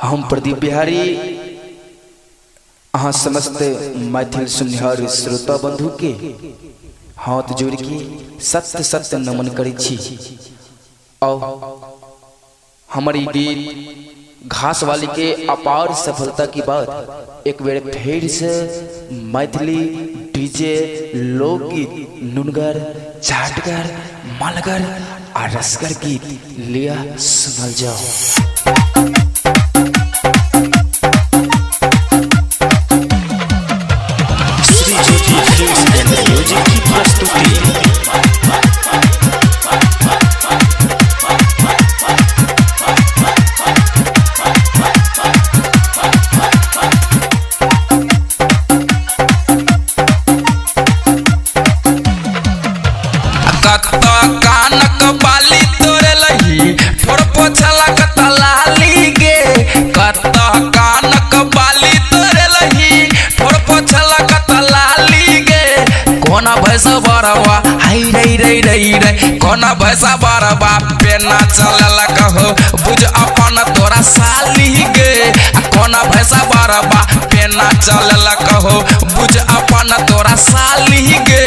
हम प्रदीप बिहारी अहाँ समस्त मैथिल सुनिहार श्रोता बंधु के हाथ जोड़ के सत्य सत्य नमन करै छी। और हमारी गीत घास वाली के अपार सफलता की बात एक बेर फिर से मैथिली डीजे लोकगीत नुनगर चाटगर मालगर और रसगर गीत लिया सुनल जाओ। म्यूजिक की प्रस्तुति। कानक बाली तोरे लही ठोर पोछला कता लाली गे कता कानक बाली तोरे लही ठोर पोछला कता लाली गे कोना भैसा बरवा हाय रे रे रे रे कोना भैसा बरवा पेना चलला कहो बुझ अपन तोरा साली गे कोना भैसा बरवा पेना चलला कहो बुझ अपन तोरा साली गे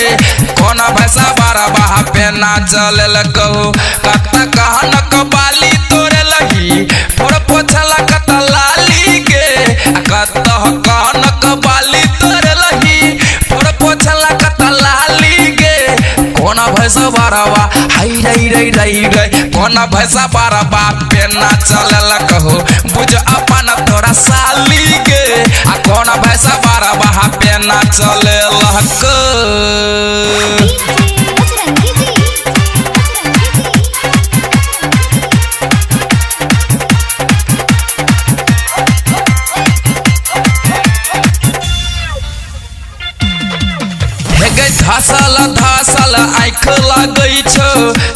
कोना भैसा बरवा पेना चलल कहो कता कहनक बाली तोरे लही ठोर पोछला कता लाली गे कता कहनक बाली तोरे लही ठोर पोछला कता लाली गे कोना भैसा बरवा हाय रे रे रे रे कोना भैसा बरवा पेना चलल कहो बुझ अपन तोरा साली गे कोना भैसा बरवा पेना चलल क धसल धसल आँख लागै छो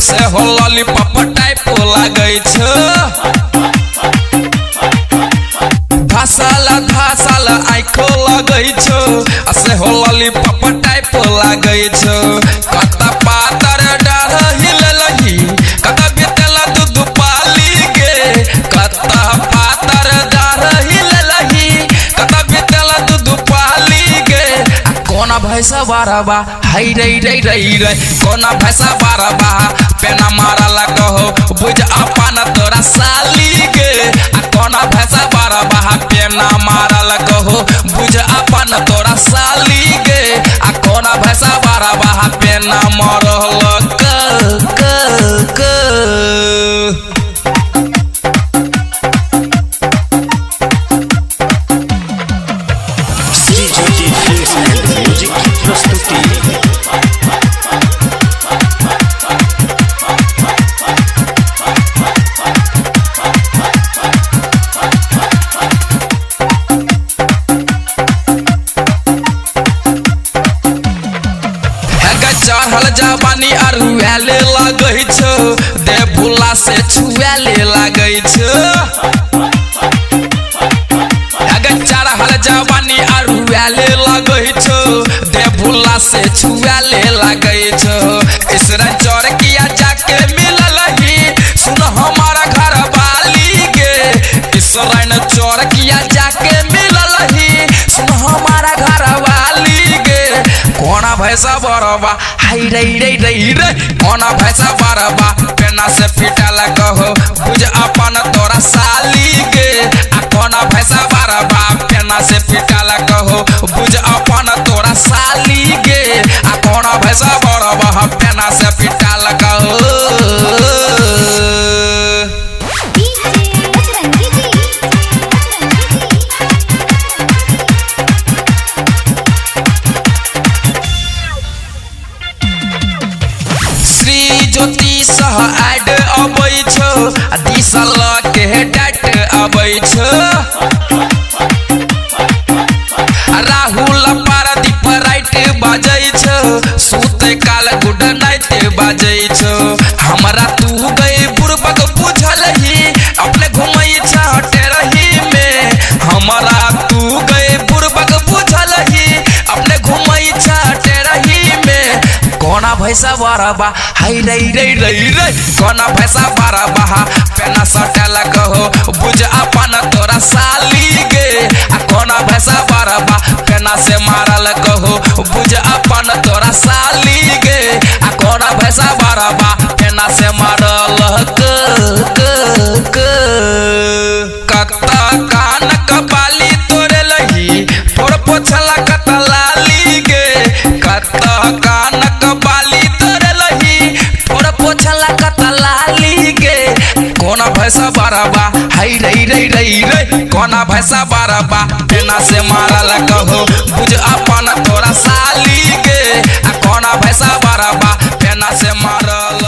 से हो लॉलीपॉप टाइप लागै छो धसल धसल आँख लागै छो से हो लॉलीपॉप टाइप लागै छो कता पातर डाढ़ हिललही कता बितल दूध पाली गे कता पातर डाढ़ हिललही कता बितल दूध पाली गे कोना भैसा बरवा हाय रे रे रे रे कोना भैसा बरवा पेना मारला कहो बुझ अपन तोरा साली गे कोना भैसा बरवा पेना मारला कहो बुझ अपन तोरा साली गे कोना भैसा बरवा पेना मारल क म्यूजिक की प्रस्तुति। चढ़ल जवानी अरुआले लगै छो दे भूला से छुआले लगै छो चढ़ल जवानी अरुआले लगै छो दे भूला से छुआले लगै छो इसरा चोर किया जाके मिलल ही सुन हमारा घर वाली गे इसरा चोर किया जाके मिलल ही सुन हमारा घर वाली गे कोना भैसा बरवा हाय रे रे रे रे कोना भैसा बरवा पेना से फिटल कहो बुझ अपन तोरा साली गे कोना भैसा बरवा पेना से फिटल कहो बुझ अपन तोरा साली गे कोना भैसा बरवा पेना से फिटल कहो ज्योति सह ऐड अबै छो दिसल के डाट अबै छो राहुल पारदीप राइट बाजै छो सुते काल गुड नाइट बाजै छो हमरा तू गए बुरबक बुझल ही अपने घुमई छटे रही में हमरा तू गए बुरबक बुझल ही अपने घुमई छटे रही में कोना भैसा बरवा हाय रे रे रे रे कोना भैसा बरवा पेना सटल कहो बुझ अपन तोरा बरबा फेना से मारल कहो बुझ अपन तोरा साली गे आ कोना भैंसा बरबा फेना से मारल कत्ता कान कबाली तोरे लही ठोर पोछला कत्ता लाली गे कत्ता कान कबाली तोरे लही ठोर पोछला कत्ता लाली गे कोना भैंसा बरबा हाय रे रे रे रे कोना भैंसा बरबा फेना से मारल कहो बुझ अपन तोरा साली गे आ कोना भैंसा बरबा फेना से मारल